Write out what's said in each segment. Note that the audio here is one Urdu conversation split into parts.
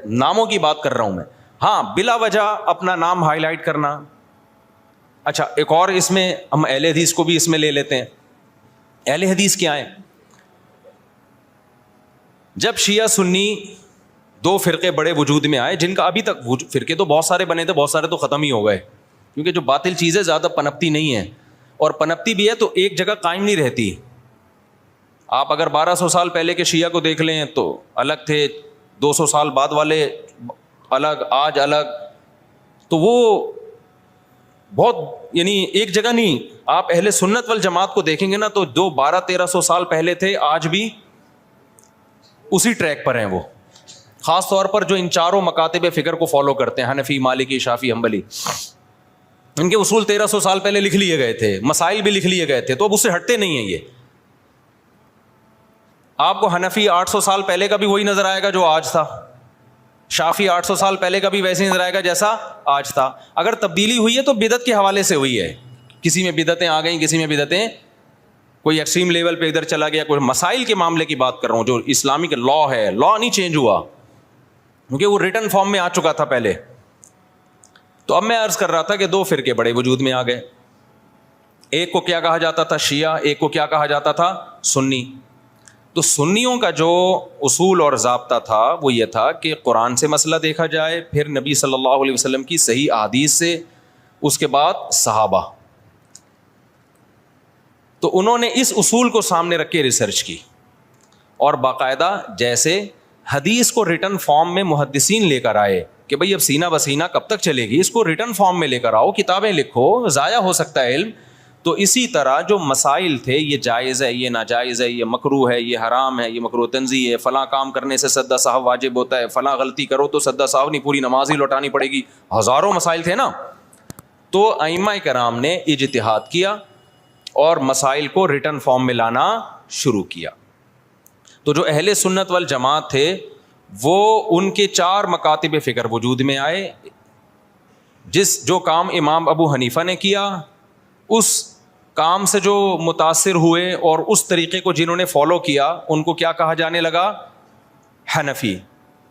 ناموں کی بات کر رہا ہوں میں. ہاں بلا وجہ اپنا نام ہائی لائٹ کرنا. اچھا ایک اور اس میں ہم اہل حدیث کو بھی اس میں لے لیتے ہیں. اہل حدیث کیا ہیں؟ جب شیعہ سنی دو فرقے بڑے وجود میں آئے, جن کا ابھی تک فرقے تو بہت سارے بنے تھے, بہت سارے تو ختم ہی ہو گئے, کیونکہ جو باطل چیزیں زیادہ پنپتی نہیں ہیں, اور پنپتی بھی ہے تو ایک جگہ قائم نہیں رہتی. آپ اگر 1200 سال پہلے کے شیعہ کو دیکھ لیں تو الگ تھے, 200 سال بعد والے الگ, آج الگ. تو وہ بہت یعنی ایک جگہ نہیں. آپ اہل سنت والجماعت کو دیکھیں گے نا تو جو 1200-1300 سال پہلے تھے آج بھی اسی ٹریک پر ہیں وہ. خاص طور پر جو ان چاروں مکاتب فکر کو فالو کرتے ہیں, حنفی, مالکی, شافعی, حنبلی, ان کے اصول 1300 سال پہلے لکھ لیے گئے تھے, مسائل بھی لکھ لیے گئے تھے, تو اب اس سے ہٹتے نہیں ہیں یہ. آپ کو حنفی 800 سال پہلے کا بھی وہی نظر آئے گا جو آج تھا, شافعی 800 سال پہلے کا بھی ویسے ہی نظر آئے گا جیسا آج تھا. اگر تبدیلی ہوئی ہے تو بدعت کے حوالے سے ہوئی ہے, کسی میں بدعتیں آ گئیں, کسی میں بدعتیں کوئی ایکسٹریم لیول پہ ادھر چلا گیا, کوئی مسائل کے معاملے کی بات کر رہا ہوں. جو اسلامک لا ہے, لا نہیں چینج ہوا کیونکہ وہ ریٹن فارم میں آ چکا تھا پہلے. تو اب میں عرض کر رہا تھا کہ دو فرقے بڑے وجود میں آ گئے. ایک کو کیا کہا جاتا تھا؟ شیعہ. ایک کو کیا کہا جاتا تھا؟ سنی. تو سنیوں کا جو اصول اور ضابطہ تھا وہ یہ تھا کہ قرآن سے مسئلہ دیکھا جائے, پھر نبی صلی اللہ علیہ وسلم کی صحیح احادیث سے, اس کے بعد صحابہ. تو انہوں نے اس اصول کو سامنے رکھ کے ریسرچ کی, اور باقاعدہ جیسے حدیث کو ریٹن فارم میں محدثین لے کر آئے کہ بھئی اب سینہ بسینہ کب تک چلے گی, اس کو ریٹن فارم میں لے کر آؤ, کتابیں لکھو, ضائع ہو سکتا ہے علم. تو اسی طرح جو مسائل تھے, یہ جائز ہے, یہ ناجائز ہے, یہ مکروہ ہے, یہ حرام ہے, یہ مکروہ تنزیہ ہے, فلاں کام کرنے سے سدا صاحب واجب ہوتا ہے, فلاں غلطی کرو تو سدا صاحب نہیں پوری نماز ہی لوٹانی پڑے گی, ہزاروں مسائل تھے نا. تو ائمہ کرام نے اجتہاد کیا اور مسائل کو ریٹن فارم میں لانا شروع کیا. تو جو اہل سنت والجماعت تھے وہ ان کے 4 مکاتب فکر وجود میں آئے. جو کام امام ابو حنیفہ نے کیا, اس کام سے جو متاثر ہوئے اور اس طریقے کو جنہوں نے فالو کیا ان کو کیا کہا جانے لگا؟ حنفی.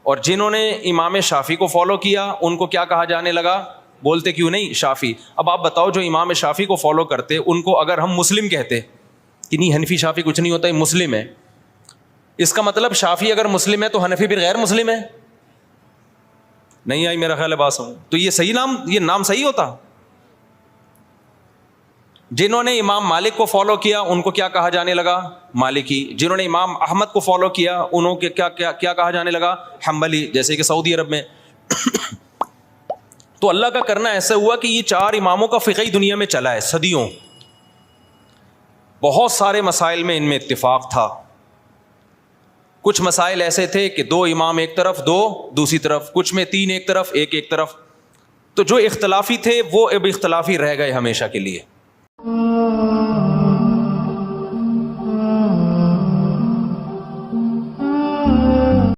اور جنہوں نے امام شافعی کو فالو کیا ان کو کیا کہا جانے لگا؟ بولتے کیوں نہیں؟ شافعی. اب آپ بتاؤ جو امام شافعی کو فالو کرتے ان کو اگر ہم مسلم کہتے کہ نہیں حنفی شافعی کچھ نہیں ہوتا, یہ مسلم ہے, اس کا مطلب شافعی اگر مسلم ہے تو حنفی پھر غیر مسلم ہے؟ نہیں آئی میرا خیال ہے بات سمجھ. تو یہ صحیح نام, یہ نام صحیح ہوتا؟ جنہوں نے امام مالک کو فالو کیا ان کو کیا کہا جانے لگا؟ مالکی. جنہوں نے امام احمد کو فالو کیا انہوں کے کیا کہا جانے لگا؟ حنبلی, جیسے کہ سعودی عرب میں. تو اللہ کا کرنا ایسا ہوا کہ یہ 4 اماموں کا فقہی دنیا میں چلا ہے صدیوں. بہت سارے مسائل میں ان میں اتفاق تھا. کچھ مسائل ایسے تھے کہ 2 امام ایک طرف, 2 دوسری طرف, کچھ میں 3 ایک طرف, 1 ایک طرف. تو جو اختلافی تھے وہ اب اختلافی رہ گئے ہمیشہ کے لیے.